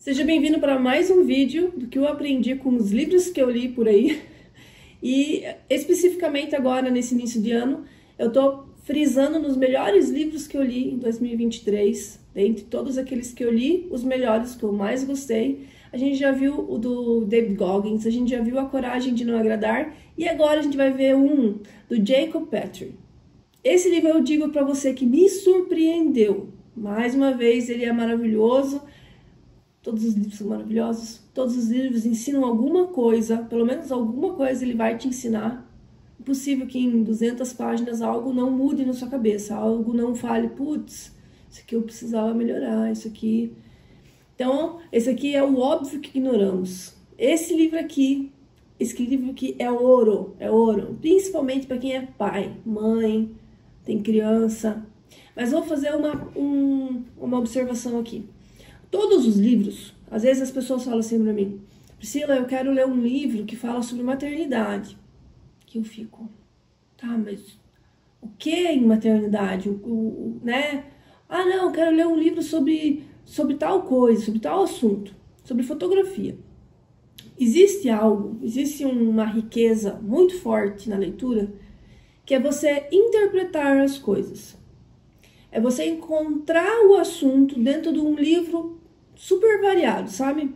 Seja bem-vindo para mais um vídeo do que eu aprendi com os livros que eu li por aí. E especificamente agora, nesse início de ano, eu tô frisando nos melhores livros que eu li em 2023. Dentre todos aqueles que eu li, os melhores que eu mais gostei. A gente já viu o do David Goggins, a gente já viu A Coragem de Não Agradar. E agora a gente vai ver um do Jacob Petrie. Esse livro eu digo para você que me surpreendeu. Mais uma vez, ele é maravilhoso. Todos os livros são maravilhosos, todos os livros ensinam alguma coisa, pelo menos alguma coisa ele vai te ensinar. É possível que em 200 páginas algo não mude na sua cabeça, algo não fale, putz, isso aqui eu precisava melhorar, isso aqui... Então, esse aqui é o óbvio que ignoramos. Esse livro aqui é ouro, principalmente para quem é pai, mãe, tem criança. Mas vou fazer uma observação aqui. Todos os livros, às vezes as pessoas falam assim pra mim, Priscila, eu quero ler um livro que fala sobre maternidade. Que eu fico, tá, mas o que em maternidade? Né? Ah, não, eu quero ler um livro sobre tal coisa, sobre tal assunto, sobre fotografia. Existe uma riqueza muito forte na leitura, que é você interpretar as coisas. É você encontrar o assunto dentro de um livro super variado, sabe?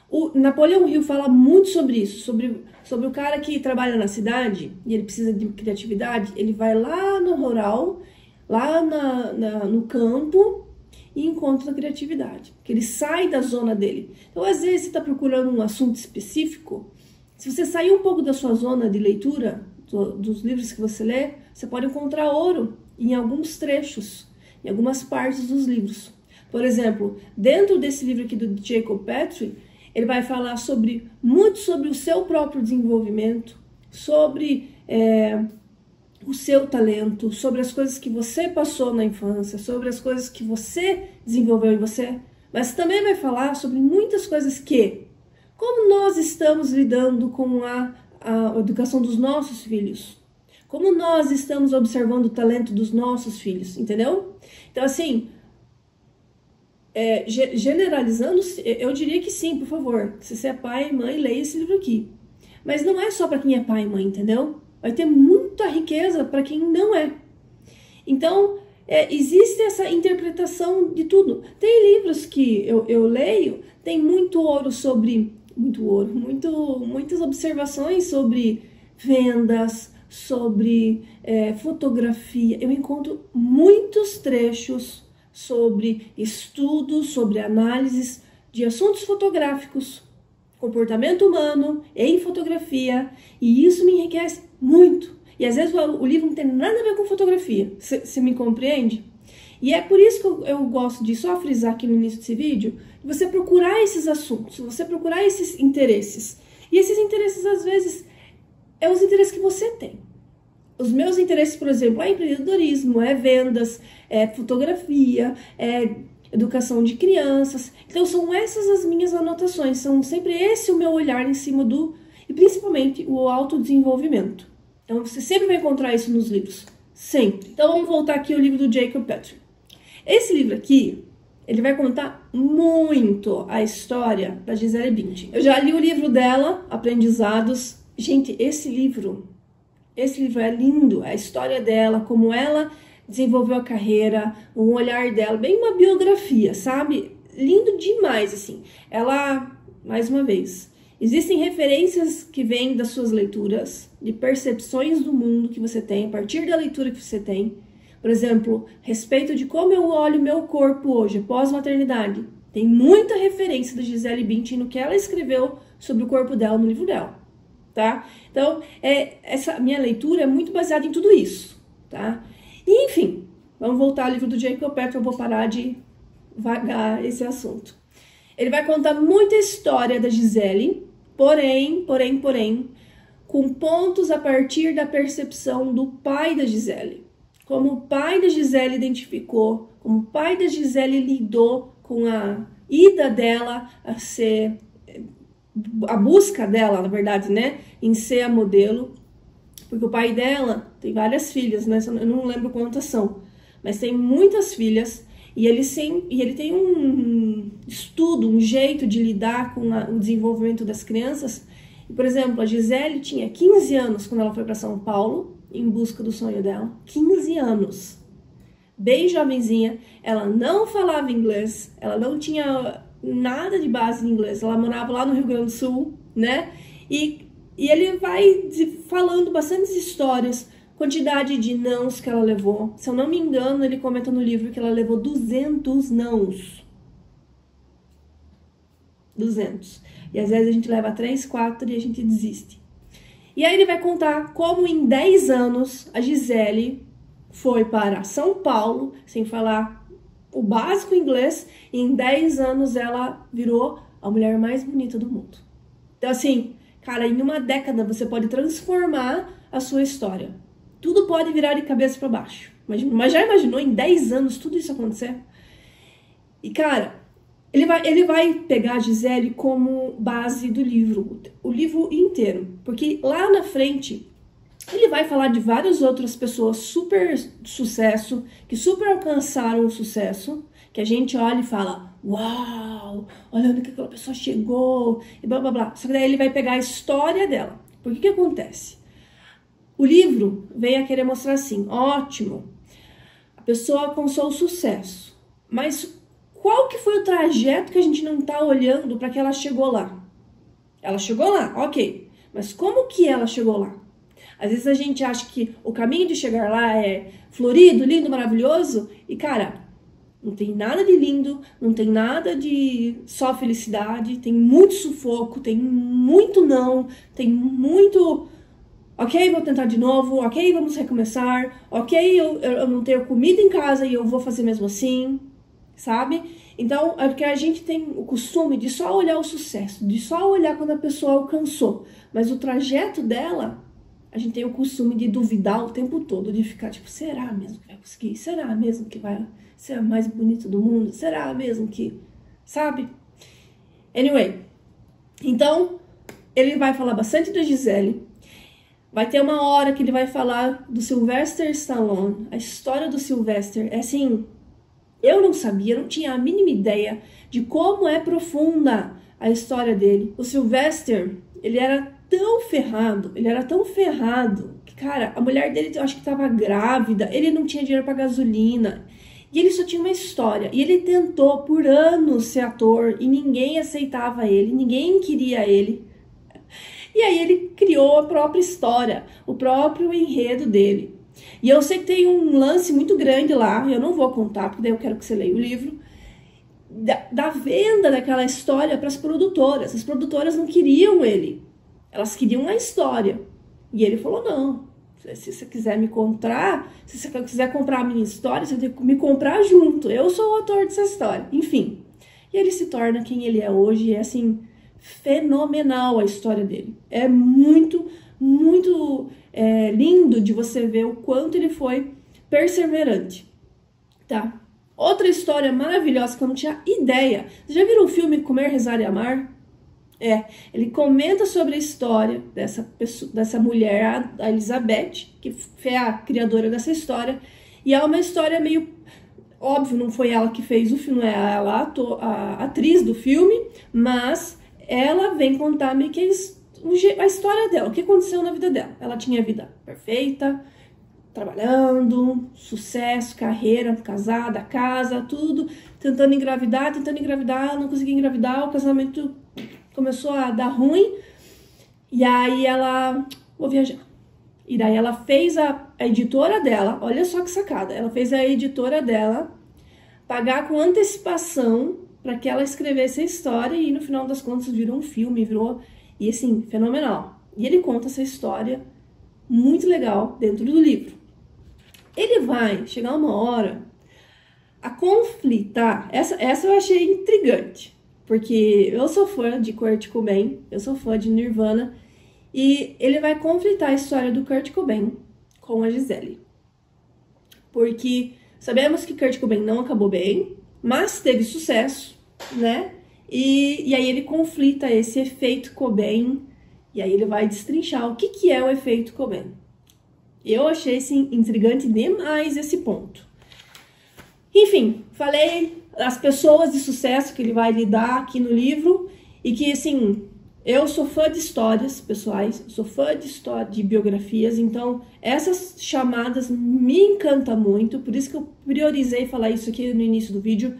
O Napoleão Hill fala muito sobre isso, sobre o cara que trabalha na cidade e ele precisa de criatividade, ele vai lá no rural, lá no campo e encontra a criatividade, porque ele sai da zona dele. Então, às vezes, você está procurando um assunto específico, se você sair um pouco da sua zona de leitura, dos livros que você lê, você pode encontrar ouro em alguns trechos, em algumas partes dos livros. Por exemplo, dentro desse livro aqui do Jacob Petrie, ele vai falar muito sobre o seu próprio desenvolvimento, sobre o seu talento, sobre as coisas que você passou na infância, sobre as coisas que você desenvolveu em você, mas também vai falar sobre muitas coisas como nós estamos lidando com a educação dos nossos filhos, como nós estamos observando o talento dos nossos filhos, entendeu? Então, assim, generalizando, eu diria que sim, por favor. Se você é pai e mãe, leia esse livro aqui. Mas não é só para quem é pai e mãe, entendeu? Vai ter muita riqueza para quem não é. Então, existe essa interpretação de tudo. Tem livros que eu leio, tem muito ouro sobre... muitas observações sobre vendas, sobre fotografia. Eu encontro muitos trechos sobre estudos, sobre análises de assuntos fotográficos, comportamento humano em fotografia, e isso me enriquece muito. E às vezes o livro não tem nada a ver com fotografia, você me compreende? E é por isso que eu gosto de só frisar aqui no início desse vídeo, de você procurar esses assuntos, você procurar esses interesses. E esses interesses, às vezes, os interesses que você tem. Os meus interesses, por exemplo, é empreendedorismo, é vendas, é fotografia, é educação de crianças. Então, são essas as minhas anotações, são sempre esse o meu olhar em cima e principalmente, o autodesenvolvimento. Então, você sempre vai encontrar isso nos livros, sempre. Então, vamos voltar aqui ao livro do Jacob Petrie. Esse livro aqui, ele vai contar muito a história da Gisele Bündchen. Eu já li o livro dela, Aprendizados. Gente, esse livro é lindo, a história dela, como ela desenvolveu a carreira, um olhar dela, bem uma biografia, sabe? Lindo demais, assim. Ela, mais uma vez, existem referências que vêm das suas leituras, de percepções do mundo que você tem, a partir da leitura que você tem. Por exemplo, respeito de como eu olho meu corpo hoje, pós-maternidade. Tem muita referência da Gisele Bündchen no que ela escreveu sobre o corpo dela no livro dela. Tá? Então, essa minha leitura é muito baseada em tudo isso, tá? E, enfim, vamos voltar ao livro do Jacob Petrie, eu vou parar de vagar esse assunto. Ele vai contar muita história da Gisele, porém, com pontos a partir da percepção do pai da Gisele. Como o pai da Gisele identificou, como o pai da Gisele lidou com a ida dela a busca dela, na verdade, né, em ser a modelo, porque o pai dela tem várias filhas, né, eu não lembro quantas são, mas tem muitas filhas, E ele tem um estudo, um jeito de lidar com o desenvolvimento das crianças. Por exemplo, a Gisele tinha 15 anos quando ela foi para São Paulo, em busca do sonho dela. 15 anos. Bem jovenzinha, ela não falava inglês, ela não tinha nada de base em inglês, ela morava lá no Rio Grande do Sul, né? E ele vai falando bastante histórias, quantidade de nãos que ela levou. Se eu não me engano, ele comenta no livro que ela levou 200 nãos. 200. E às vezes a gente leva 3, 4 e a gente desiste. E aí ele vai contar como em 10 anos a Gisele foi para São Paulo, sem falar o básico inglês, e em 10 anos ela virou a mulher mais bonita do mundo. Então assim, cara, em uma década você pode transformar a sua história. Tudo pode virar de cabeça para baixo. Mas já imaginou em 10 anos tudo isso acontecer? E cara, ele vai pegar a Gisele como base do livro, o livro inteiro. Porque lá na frente, ele vai falar de várias outras pessoas super sucesso, que super alcançaram o sucesso, que a gente olha e fala, uau, olha onde que aquela pessoa chegou, e blá blá blá. Só que daí ele vai pegar a história dela. Por que acontece? O livro veio a querer mostrar assim, ótimo, a pessoa alcançou o sucesso, mas qual que foi o trajeto que a gente não está olhando para que ela chegou lá? Ela chegou lá, ok, mas como que ela chegou lá? Às vezes a gente acha que o caminho de chegar lá é florido, lindo, maravilhoso, e cara, não tem nada de lindo, não tem nada de só felicidade, tem muito sufoco, tem muito não, tem muito... Ok, vou tentar de novo, ok, vamos recomeçar, ok, eu não tenho comida em casa e eu vou fazer mesmo assim, sabe? Então, é porque a gente tem o costume de só olhar o sucesso, de só olhar quando a pessoa alcançou, mas o trajeto dela, a gente tem o costume de duvidar o tempo todo, de ficar tipo, será mesmo que vai conseguir? Será mesmo que vai ser a mais bonita do mundo? Será mesmo que, sabe? Anyway, então, ele vai falar bastante da Gisele. Vai ter uma hora que ele vai falar do Sylvester Stallone. A história do Sylvester é assim, eu não sabia, não tinha a mínima ideia de como é profunda a história dele. O Sylvester, ele era tão ferrado, que, cara, a mulher dele, eu acho que estava grávida, ele não tinha dinheiro para gasolina, e ele só tinha uma história. E ele tentou por anos ser ator, e ninguém aceitava ele, ninguém queria ele. E aí ele criou a própria história, o próprio enredo dele. E eu sei que tem um lance muito grande lá, eu não vou contar, porque daí eu quero que você leia o livro, da venda daquela história para as produtoras. As produtoras não queriam ele, elas queriam a história. E ele falou, não, se você quiser me comprar, se você quiser comprar a minha história, você tem que me comprar junto, eu sou o autor dessa história. Enfim, e ele se torna quem ele é hoje, e é assim... fenomenal a história dele. É muito, muito lindo de você ver o quanto ele foi perseverante, tá? Outra história maravilhosa que eu não tinha ideia. Você já viram o filme Comer, Rezar e Amar? Ele comenta sobre a história dessa mulher, a Elizabeth, que foi a criadora dessa história, e é uma história meio... Óbvio, não foi ela que fez o filme, não é ela a atriz do filme, mas... ela vem contar meio que a história dela, o que aconteceu na vida dela. Ela tinha a vida perfeita, trabalhando, sucesso, carreira, casada, casa, tudo, tentando engravidar, não conseguia engravidar, o casamento começou a dar ruim, e aí ela, vou viajar. E daí ela fez a editora dela, olha só que sacada, ela fez a editora dela pagar com antecipação para que ela escrevesse a história, e no final das contas virou um filme, e assim, fenomenal. E ele conta essa história muito legal dentro do livro. Ele vai chegar uma hora a conflitar, essa eu achei intrigante, porque eu sou fã de Kurt Cobain, eu sou fã de Nirvana, e ele vai conflitar a história do Kurt Cobain com a Gisele. Porque sabemos que Kurt Cobain não acabou bem, mas teve sucesso, né? E aí ele conflita esse efeito Cobain, e aí ele vai destrinchar o que é o efeito Cobain. Eu achei, assim, intrigante demais esse ponto. Enfim, falei das pessoas de sucesso que ele vai lidar aqui no livro e que, assim, eu sou fã de histórias pessoais, sou fã de história, de biografias, então essas chamadas me encantam muito, por isso que eu priorizei falar isso aqui no início do vídeo.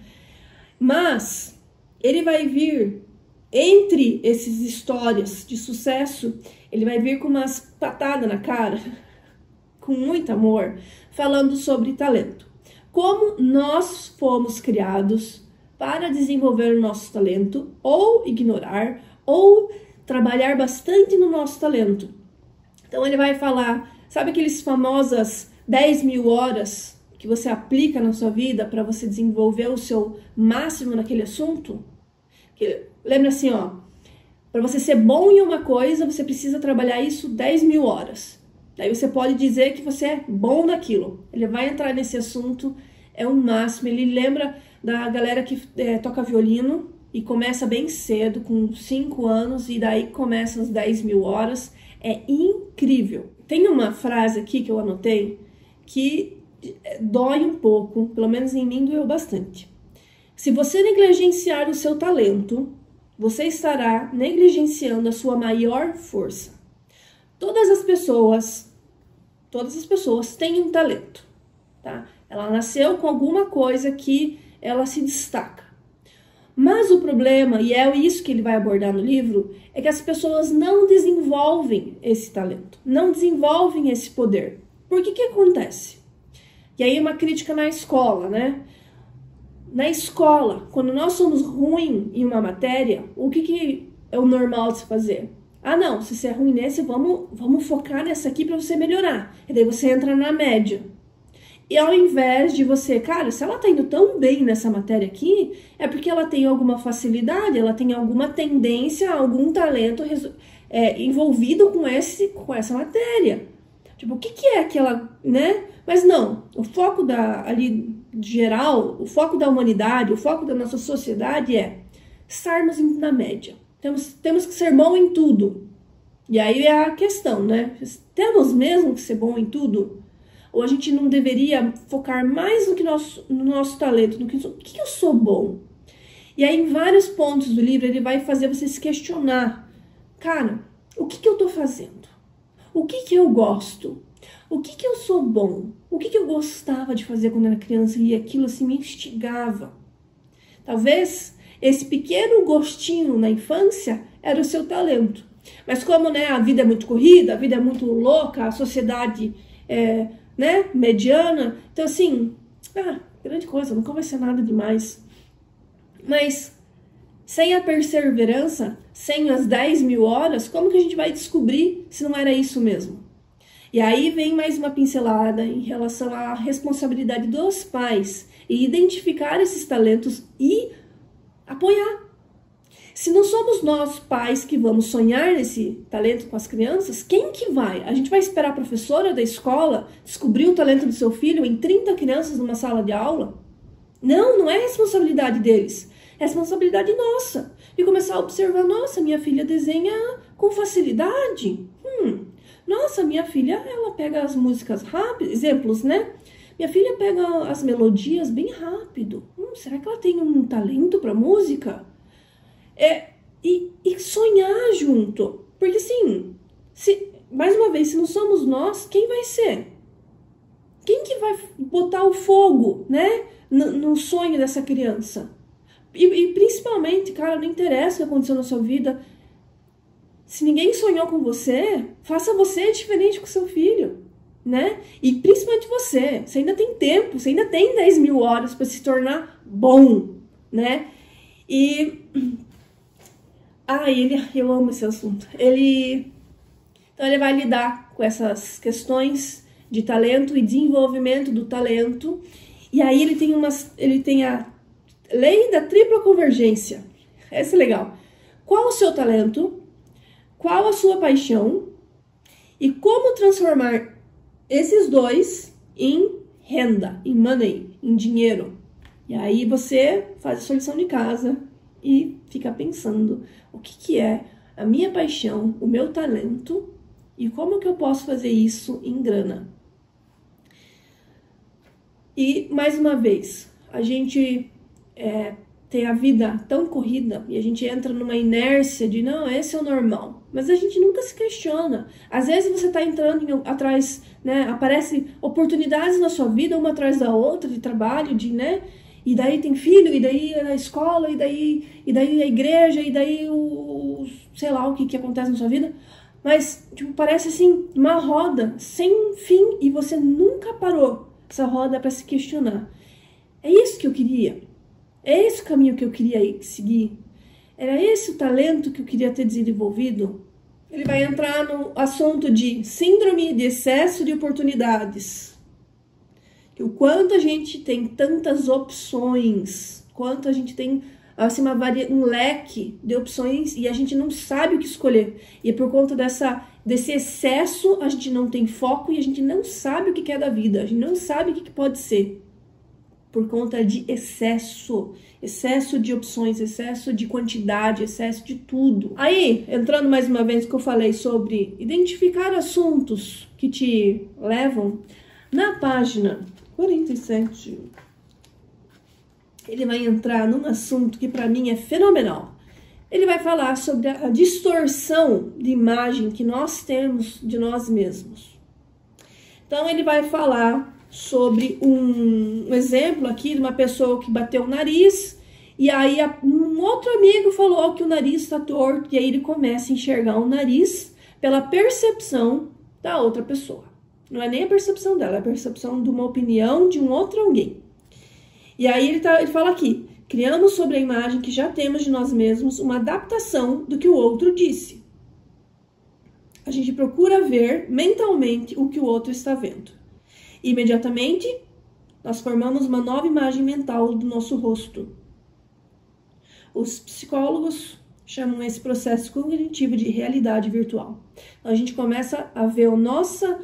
Mas ele vai vir, entre essas histórias de sucesso, ele vai vir com umas patadas na cara, com muito amor, falando sobre talento. Como nós fomos criados para desenvolver o nosso talento, ou ignorar, ou trabalhar bastante no nosso talento. Então ele vai falar, sabe aqueles famosas 10.000 horas que você aplica na sua vida para você desenvolver o seu máximo naquele assunto? Lembra assim, ó, para você ser bom em uma coisa, você precisa trabalhar isso 10.000 horas. Daí você pode dizer que você é bom naquilo. Ele vai entrar nesse assunto, é o máximo. Ele lembra da galera que toca violino e começa bem cedo, com 5 anos, e daí começa as 10.000 horas. É incrível. Tem uma frase aqui que eu anotei que dói um pouco, pelo menos em mim doeu bastante. Se você negligenciar o seu talento, você estará negligenciando a sua maior força. Todas as pessoas têm um talento, tá? Ela nasceu com alguma coisa que ela se destaca. Mas o problema, e é isso que ele vai abordar no livro, é que as pessoas não desenvolvem esse talento, não desenvolvem esse poder. Por que acontece? E aí uma crítica na escola, né? Na escola, quando nós somos ruins em uma matéria, o que é o normal de se fazer? Ah, não, se você é ruim nesse, vamos focar nessa aqui para você melhorar. E daí você entra na média. E ao invés de você, cara, se ela tá indo tão bem nessa matéria aqui, é porque ela tem alguma facilidade, ela tem alguma tendência, algum talento envolvido com essa matéria. Tipo, o que é aquela, né? Mas não, o foco ali geral, o foco da humanidade, o foco da nossa sociedade é estarmos na média. Temos que ser bom em tudo. E aí é a questão, né? Temos mesmo que ser bom em tudo? Ou a gente não deveria focar mais no nosso talento, no que eu sou bom? E aí, em vários pontos do livro, ele vai fazer você se questionar. Cara, o que eu tô fazendo? O que eu gosto? O que eu sou bom? O que eu gostava de fazer quando era criança e aquilo assim me instigava? Talvez esse pequeno gostinho na infância era o seu talento. Mas como, né, a vida é muito corrida, a vida é muito louca, a sociedade né, mediana, então assim, grande coisa, nunca vai ser nada demais. Mas sem a perseverança, sem as 10.000 horas, como que a gente vai descobrir se não era isso mesmo? E aí vem mais uma pincelada em relação à responsabilidade dos pais e identificar esses talentos e apoiar. Se não somos nós, pais, que vamos sonhar nesse talento com as crianças, quem que vai? A gente vai esperar a professora da escola descobrir o talento do seu filho em 30 crianças numa sala de aula? Não, não é responsabilidade deles. É responsabilidade nossa. E começar a observar, nossa, minha filha desenha com facilidade. Nossa, minha filha, ela pega as músicas rápido, exemplos, né? Minha filha pega as melodias bem rápido. Será que ela tem um talento para música? E sonhar junto. Porque assim, mais uma vez, se não somos nós, quem vai ser? Quem que vai botar o fogo, né, no sonho dessa criança? E principalmente, cara, não interessa o que aconteceu na sua vida. Se ninguém sonhou com você, faça você diferente com seu filho, né? E principalmente você ainda tem tempo, você ainda tem 10.000 horas para se tornar bom, né? Eu amo esse assunto. Então ele vai lidar com essas questões de talento e desenvolvimento do talento. E aí ele tem a lei da tripla convergência. Essa é legal. Qual o seu talento? Qual a sua paixão e como transformar esses dois em renda, em money, em dinheiro. E aí você faz a sua lição de casa e fica pensando o que é a minha paixão, o meu talento e como que eu posso fazer isso em grana. E, mais uma vez, a gente tem a vida tão corrida e a gente entra numa inércia de não, esse é o normal. Mas a gente nunca se questiona. Às vezes você está entrando atrás, né? Aparecem oportunidades na sua vida, uma atrás da outra, de trabalho, né? E daí tem filho, e daí a escola, e daí a igreja, e daí sei lá o que acontece na sua vida. Mas, tipo, parece assim, uma roda sem fim e você nunca parou essa roda para se questionar. É isso que eu queria. É esse o caminho que eu queria seguir. Era esse o talento que eu queria ter desenvolvido. Ele vai entrar no assunto de síndrome de excesso de oportunidades. O quanto a gente tem tantas opções, quanto a gente tem assim, um leque de opções e a gente não sabe o que escolher. E é por conta desse excesso, a gente não tem foco e a gente não sabe o que é da vida, a gente não sabe o que pode ser. Por conta de excesso de opções, excesso de quantidade, excesso de tudo. Aí, entrando mais uma vez que eu falei sobre identificar assuntos que te levam, na página 47, ele vai entrar num assunto que para mim é fenomenal. Ele vai falar sobre a distorção de imagem que nós temos de nós mesmos. Então, ele vai falar sobre um exemplo aqui de uma pessoa que bateu o nariz e aí um outro amigo falou que o nariz está torto e aí ele começa a enxergar o nariz pela percepção da outra pessoa. Não é nem a percepção dela, é a percepção de uma opinião de um outro alguém. E aí ele fala aqui, criamos sobre a imagem que já temos de nós mesmos uma adaptação do que o outro disse. A gente procura ver mentalmente o que o outro está vendo. Imediatamente, nós formamos uma nova imagem mental do nosso rosto. Os psicólogos chamam esse processo cognitivo de realidade virtual. Então, a gente começa a ver a nossa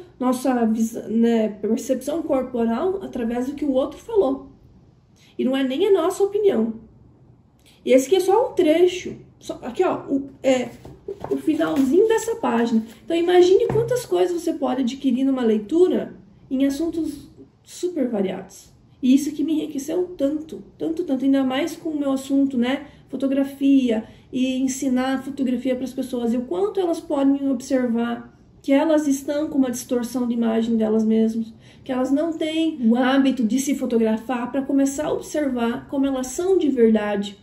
percepção corporal através do que o outro falou. E não é nem a nossa opinião. E esse aqui é só um trecho. Aqui, ó, o finalzinho dessa página. Então, imagine quantas coisas você pode adquirir numa leitura em assuntos super variados. E isso que me enriqueceu tanto, ainda mais com o meu assunto, né? Fotografia e ensinar fotografia para as pessoas. E o quanto elas podem observar que elas estão com uma distorção de imagem delas mesmas, que elas não têm o hábito de se fotografar para começar a observar como elas são de verdade.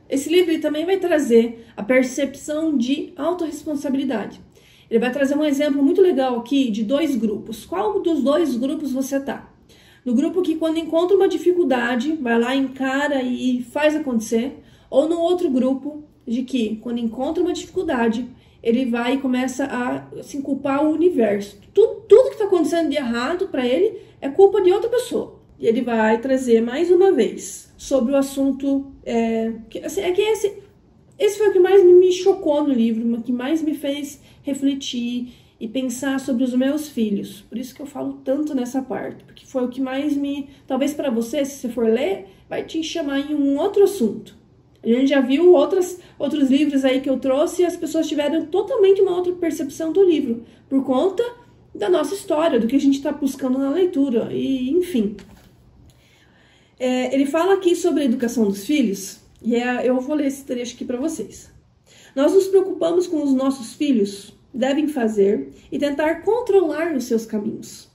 Esse livro também vai trazer a percepção de autorresponsabilidade. Ele vai trazer um exemplo muito legal aqui de 2 grupos. Qual dos 2 grupos você tá? No grupo que quando encontra uma dificuldade, vai lá, encara e faz acontecer. Ou no outro grupo de que quando encontra uma dificuldade, ele vai e começa a assim, culpar o universo. Tudo que está acontecendo de errado para ele é culpa de outra pessoa. E ele vai trazer mais uma vez sobre o assunto... Esse foi o que mais me chocou no livro, o que mais me fez refletir e pensar sobre os meus filhos. Por isso que eu falo tanto nessa parte, porque foi o que mais me... Talvez para você, se você for ler, vai te chamar em um outro assunto. A gente já viu outros livros aí que eu trouxe e as pessoas tiveram totalmente uma outra percepção do livro, por conta da nossa história, do que a gente está buscando na leitura, e enfim. Ele fala aqui sobre a educação dos filhos, e eu vou ler esse trecho aqui para vocês. Nós nos preocupamos com os nossos filhos, devem fazer e tentar controlar os seus caminhos.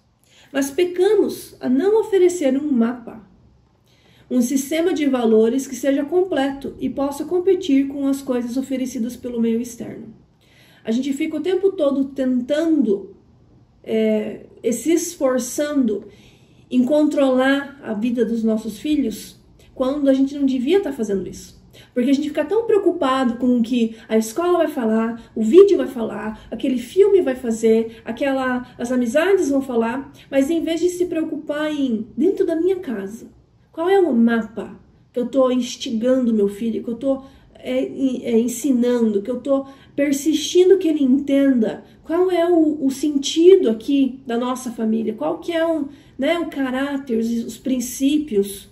Mas pecamos a não oferecer um mapa, um sistema de valores que seja completo e possa competir com as coisas oferecidas pelo meio externo. A gente fica o tempo todo tentando, se esforçando em controlar a vida dos nossos filhos, quando a gente não devia estar fazendo isso. Porque a gente fica tão preocupado com o que a escola vai falar, o vídeo vai falar, aquele filme vai fazer, as amizades vão falar, mas em vez de se preocupar dentro da minha casa, qual é o mapa que eu estou instigando meu filho, que eu estou ensinando, que eu estou persistindo que ele entenda, qual é o sentido aqui da nossa família, qual que é o caráter, os princípios.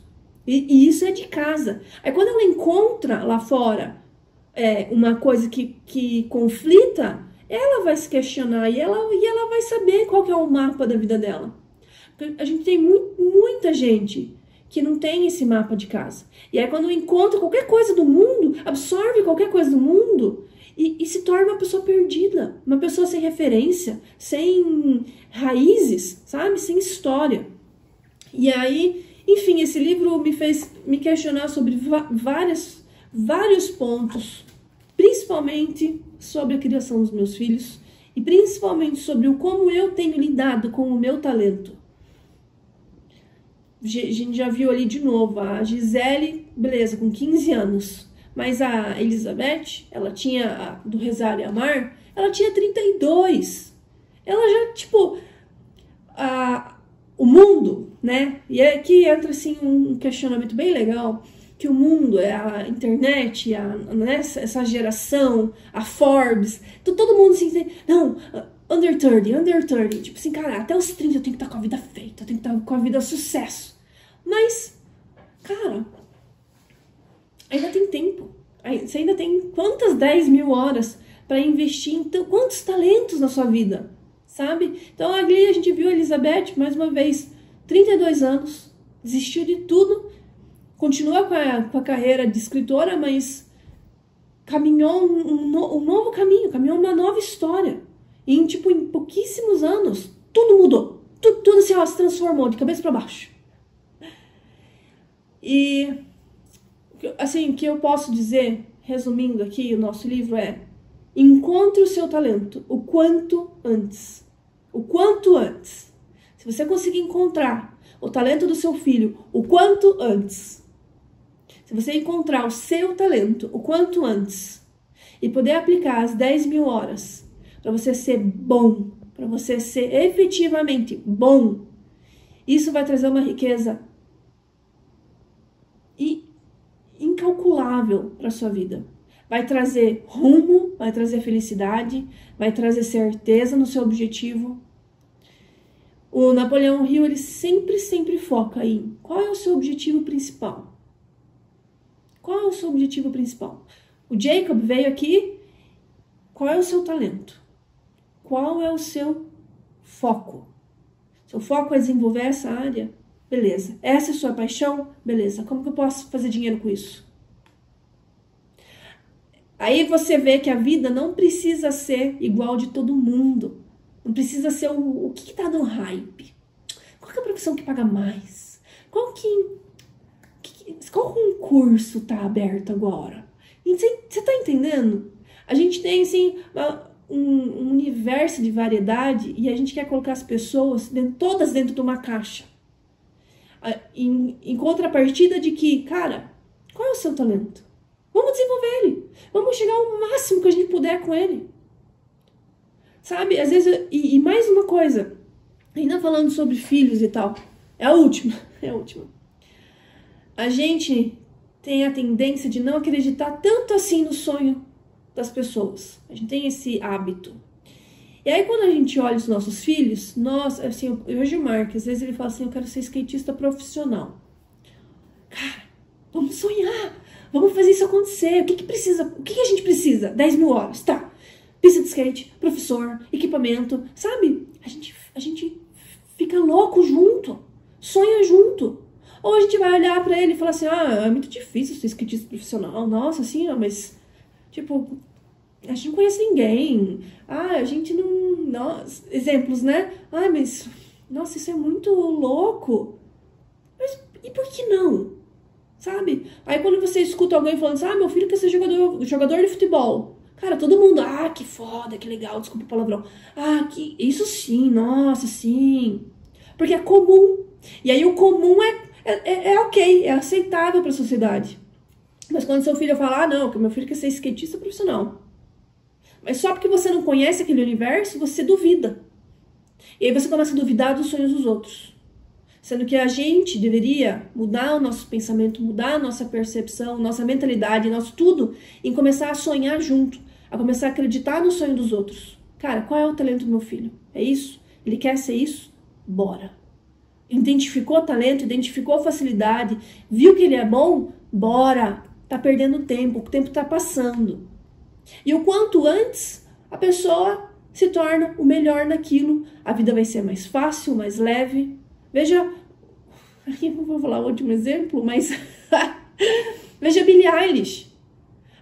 E isso é de casa. Aí quando ela encontra lá fora uma coisa que conflita, ela vai se questionar e ela vai saber qual que é o mapa da vida dela. A gente tem muita gente que não tem esse mapa de casa. E aí quando encontra qualquer coisa do mundo, absorve qualquer coisa do mundo e se torna uma pessoa perdida, uma pessoa sem referência, sem raízes, sabe? Sem história. E aí, enfim, esse livro me fez me questionar sobre vários pontos, principalmente sobre a criação dos meus filhos e principalmente sobre o como eu tenho lidado com o meu talento. A gente já viu ali de novo a Gisele, beleza, com 15 anos, mas a Elizabeth, ela tinha, do Rezar e Amar, ela tinha 32. Ela já, tipo, o mundo, né? E aqui entra, assim, um questionamento bem legal, que o mundo, a internet, né, essa geração, a Forbes, todo mundo assim, não, under 30, tipo assim, cara, até os 30 eu tenho que estar com a vida feita, eu tenho que estar com a vida sucesso. Mas, cara, ainda tem tempo. Você ainda tem quantas 10 mil horas para investir em quantos talentos na sua vida, sabe? Então ali a gente viu a Elizabeth, mais uma vez, 32 anos, desistiu de tudo, continua com a carreira de escritora, mas caminhou um novo caminho, caminhou uma nova história. E em pouquíssimos anos, tudo mudou. Tudo assim, se transformou de cabeça para baixo. E, assim, o que eu posso dizer, resumindo aqui o nosso livro é: encontre o seu talento o quanto antes. O quanto antes. Se você conseguir encontrar o talento do seu filho o quanto antes, se você encontrar o seu talento o quanto antes e poder aplicar as 10 mil horas para você ser bom, para você ser efetivamente bom, isso vai trazer uma riqueza incalculável para sua vida. Vai trazer rumo, vai trazer felicidade, vai trazer certeza no seu objetivo. O Napoleão Hill, ele sempre foca em qual é o seu objetivo principal. Qual é o seu objetivo principal? O Jacob veio aqui, qual é o seu talento? Qual é o seu foco? Seu foco é desenvolver essa área? Beleza. Essa é a sua paixão? Beleza. Como que eu posso fazer dinheiro com isso? Aí você vê que a vida não precisa ser igual de todo mundo. Não precisa ser o que tá no hype. Qual que é a profissão que paga mais? Qual concurso tá aberto agora? Você tá entendendo? A gente tem, assim, um universo de variedade e a gente quer colocar as pessoas todas dentro de uma caixa. Em contrapartida de que, cara, qual é o seu talento? Vamos desenvolver ele. Vamos chegar ao máximo que a gente puder com ele. Sabe? Às vezes, e mais uma coisa, ainda falando sobre filhos e tal, é a última. A gente tem a tendência de não acreditar tanto assim no sonho das pessoas. A gente tem esse hábito. E aí, quando a gente olha os nossos filhos, nós, assim, eu vejo o Mark, às vezes ele fala assim, eu quero ser skatista profissional. Cara, vamos sonhar, vamos fazer isso acontecer. O que a gente precisa? 10 mil horas, tá. Pista de skate, professor, equipamento, sabe? A gente fica louco junto, sonha junto. Ou a gente vai olhar pra ele e falar assim, é muito difícil ser skatista profissional. Nossa, assim, mas, tipo, a gente não conhece ninguém. A gente não... exemplos, né? Mas... Nossa, isso é muito louco. Mas e por que não? Sabe? Aí quando você escuta alguém falando assim, meu filho quer ser jogador de futebol. Cara, todo mundo, que foda, que legal, desculpa o palavrão. Isso sim, nossa, sim. Porque é comum. E aí o comum é ok, é aceitável pra sociedade. Mas quando seu filho fala, não, que meu filho quer ser skatista profissional. Mas só porque você não conhece aquele universo, você duvida. E aí você começa a duvidar dos sonhos dos outros. Sendo que a gente deveria mudar o nosso pensamento, mudar a nossa percepção, nossa mentalidade, nosso tudo, em começar a sonhar junto, a começar a acreditar no sonho dos outros. Cara, qual é o talento do meu filho? É isso? Ele quer ser isso? Bora. Identificou talento, identificou facilidade, viu que ele é bom? Bora. Tá perdendo tempo, o tempo tá passando. E o quanto antes a pessoa se torna o melhor naquilo, a vida vai ser mais fácil, mais leve. Veja Aqui eu vou falar o último exemplo, mas veja a Billie Eilish.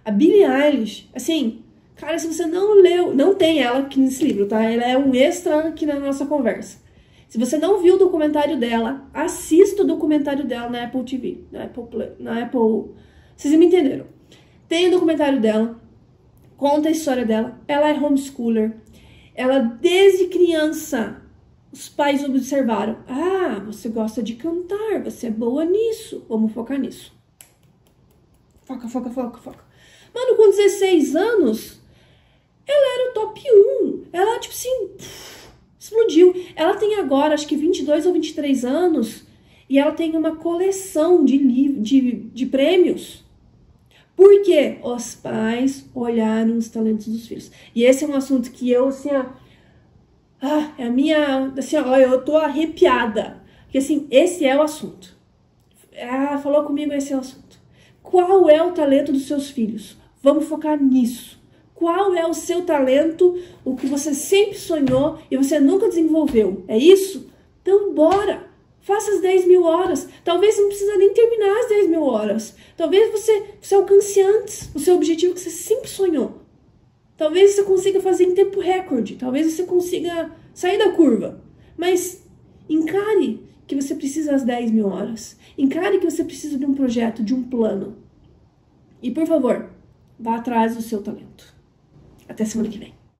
A Billie Eilish, assim, cara, se você não leu, não tem ela aqui nesse livro, tá? Ela é um extra aqui na nossa conversa. Se você não viu o documentário dela, assista o documentário dela na Apple TV, na Apple... Vocês me entenderam. Tem o documentário dela, conta a história dela. Ela é homeschooler. Ela, desde criança, os pais observaram. Ah, você gosta de cantar, você é boa nisso. Vamos focar nisso. Foca, foca, foca, foca. Mano, com 16 anos, ela era o top 1. Ela, tipo assim... explodiu. Ela tem agora, acho que 22 ou 23 anos, e ela tem uma coleção de prêmios. Por quê? Os pais olharam os talentos dos filhos. E esse é um assunto que eu, assim, é a minha, assim, ó, eu tô arrepiada. Porque, assim, esse é o assunto. Falou comigo, esse é o assunto. Qual é o talento dos seus filhos? Vamos focar nisso. Qual é o seu talento, o que você sempre sonhou e você nunca desenvolveu? É isso? Então, bora! Faça as 10 mil horas. Talvez você não precisa nem terminar as 10 mil horas. Talvez você alcance antes o seu objetivo que você sempre sonhou. Talvez você consiga fazer em tempo recorde. Talvez você consiga sair da curva. Mas encare que você precisa das 10 mil horas. Encare que você precisa de um projeto, de um plano. E, por favor, vá atrás do seu talento. Até semana que vem.